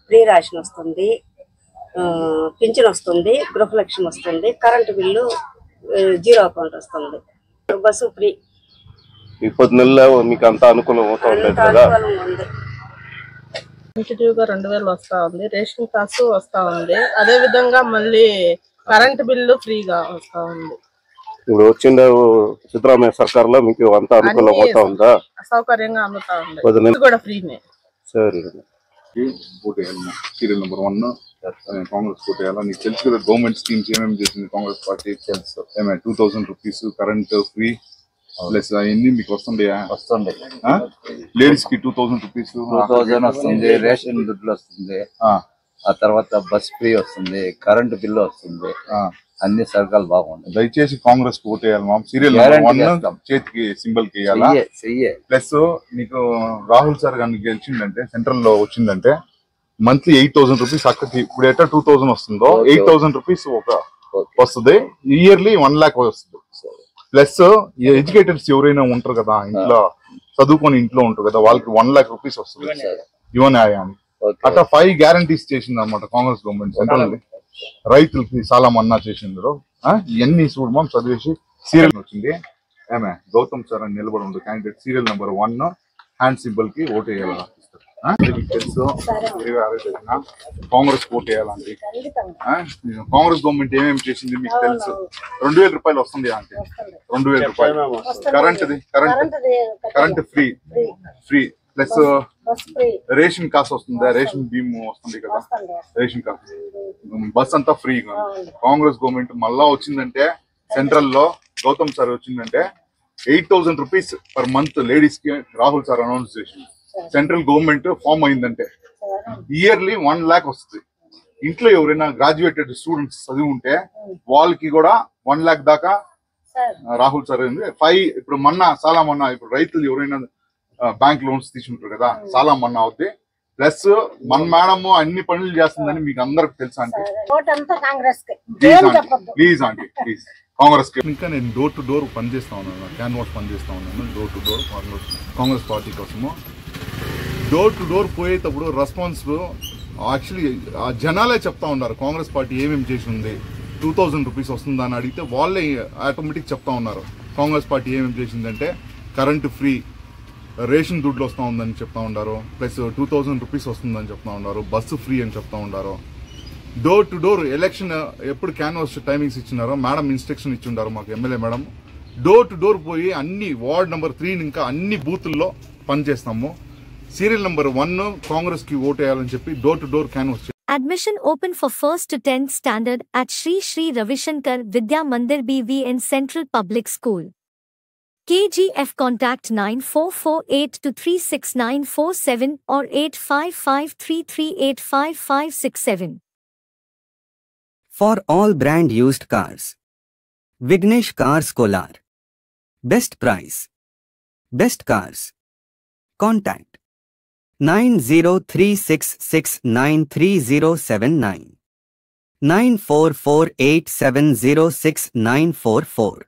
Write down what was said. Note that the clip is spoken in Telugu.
ఫ్రీ రేషన్ వస్తుంది, పింఛన్ వస్తుంది, గృహలక్ష్మి వస్తుంది, కరెంటు బిల్లు 0 అకౌంట్ వస్తుంది, బస్సు ఫ్రీ. ఈ 10 నెలల్లో మీకు అంత అనుకూలం అవుతుంది కదా? ఇంటిగా 2000 వస్తా ఉంది, రేషన్ కార్డ్స్ వస్తా ఉంది, అదే విధంగా మళ్ళీ కరెంట్ బిల్లు ఫ్రీగా వస్తా ఉంది. ఇప్పుడు వచ్చిన సిద్ధరామయ్య సర్కార్ లో మీకు అంత అనుకూలం అవుతా ఉందా? సౌకర్యంగా అందుతా ఉంది, కూడా ఫ్రీనే. సరే, సీరియల్ నెంబర్ 1 కాంగ్రెస్ కోట్ వేయాలా? నీకు తెలుసు కదా గవర్నమెంట్ స్కీమ్స్ ఏమేమి చేసింది కాంగ్రెస్ పార్టీ? తెలుసు. 2000 రూపీస్ కరెంట్ ఫ్రీ ప్లస్ అవన్నీ మీకు వస్తుంది. లేడీస్ కి 2000 రూపీస్ వస్తుంది, రేషన్ దుడ్లు వస్తుంది, ఆ తర్వాత బస్ ఫ్రీ వస్తుంది, కరెంట్ బిల్లు వస్తుంది, అన్ని సర్కాలు బాగుంది. దయచేసి కాంగ్రెస్ ఓట్ వేయాలి మామ్. సీరియల్ నెంబర్ 1 చేతికి సింబల్ కి వేయాలా? ప్లస్ నీకు రాహుల్ సార్ గారిని గెలిచిందంటే సెంట్రల్ లో వచ్చిందంటే మంత్లీ 8000 రూపీస్ అక్కడికి. ఇప్పుడు ఎట్లా 2000 వస్తుందో 8000 రూపీస్ ఒక వస్తుంది, ఇయర్లీ 1 lakh వస్తుంది. ప్లస్ ఎడ్యుకేటర్స్ ఎవరైనా ఉంటారు కదా ఇంట్లో, చదువుకొని ఇంట్లో ఉంటారు కదా, వాళ్ళకి 1 lakh రూపీస్ వస్తుంది యువన్యాయాన్ని. అట్లా 5 గ్యారంటీస్ చేసింది అనమాట కాంగ్రెస్ గవర్నమెంట్ సెంట్రల్. రైతులకి చాలా మన్నా చేసిండ్రు. ఇవన్నీ చూడమా చదివేసి సీరియల్ వచ్చింది. ఏమే గౌతమ్ సార్ అని నిలబడి ఉంది candidate, serial number 1 hand symbol కి ఓటు వేయాలి. మీకు తెలుసు 26 తేదీన కాంగ్రెస్ ఓటు వేయాలండి. కాంగ్రెస్ గవర్నమెంట్ ఏమేమి చేసింది మీకు తెలుసు. 2000 రూపాయలు వస్తుంది అంటే 2000 రూపాయలు current free plus ration cost వస్తుంది, రేషన్ భీమ్ వస్తుంది కదా, రేషన్ కాస్ట్, బస్ అంతా ఫ్రీగా. కాంగ్రెస్ గవర్నమెంట్ మళ్ళా వచ్చిందంటే సెంట్రల్ లో గౌతమ్ సార్ వచ్చిందంటే 8000 రూపీస్ పర్ మంత్ లేడీస్ కి రాహుల్ సార్ అనౌన్స్ చేసింది. సెంట్రల్ గవర్నమెంట్ ఫామ్ అయిందంటే ఇయర్లీ 1 lakh వస్తుంది. ఇంట్లో ఎవరైనా గ్రాడ్యుయేటెడ్ స్టూడెంట్స్ చదివి ఉంటే వాళ్ళకి కూడా 1 lakh దాకా రాహుల్ సార్ అయింది. 5 ఇప్పుడు చాలా మన్నా ఇప్పుడు రైతులు ఎవరైనా బ్యాంక్ లోన్స్ తీసుకుంటారు కదా, చాలా మన్నా అవుద్ది. ప్లస్ మన మేడం అన్ని పనులు చేస్తుందని మీకు అందరికి తెలుసా అంటే? ప్లీజ్ ఆంటీ ప్లీజ్ కాంగ్రెస్ కి. ఇంకా నేను డోర్ టు డోర్ పనిచేస్తా ఉన్నాను, క్యాన్వాస్ పనిచేస్తా ఉన్నాను door to door Congress party కోసము. డోర్ టు డోర్ పోయేటప్పుడు రెస్పాన్స్ యాక్చువల్లీ జనాలే చెప్తా ఉన్నారు కాంగ్రెస్ పార్టీ ఏమేమి చేసి ఉంది. 2000 రూపీస్ వస్తుందా అని అడిగితే వాళ్ళే ఆటోమేటిక్ చెప్తా ఉన్నారు కాంగ్రెస్ పార్టీ ఏమేమి చేసిందంటే కరెంటు ఫ్రీ, రేషన్ దుడ్లు వస్తూ ఉందని చెప్తా ఉన్నారు, ప్లస్ 2000 రూపీస్ వస్తుందని చెప్తా ఉన్నారు, బస్సు ఫ్రీ అని చెప్తా ఉన్నారు. డోర్ టు డోర్ ఎలక్షన్ ఎప్పుడు క్యాన్వాస్ టైమింగ్స్ ఇచ్చినారో మేడం ఇన్స్ట్రక్షన్ ఇచ్చిండారు మాకు MLA madam. Door to door పోయి అన్ని వార్డ్ నెంబర్ 3 ఇంకా అన్ని బూతుల్లో పనిచేస్తాము. సీరియల్ నెంబర్ 1 కాంగ్రెస్ కి ఓటు వేయాలని చెప్పి door to door canvas. Admission open for 1st to 10th standard at Sri Sri Ravishankar Vidya Mandir BVN Central Public School. KGF contact 9448236947 or 8553385567. For all brand used cars, Vignesh Cars Kolar. Best price, best cars. Contact 9036693079 9448706944.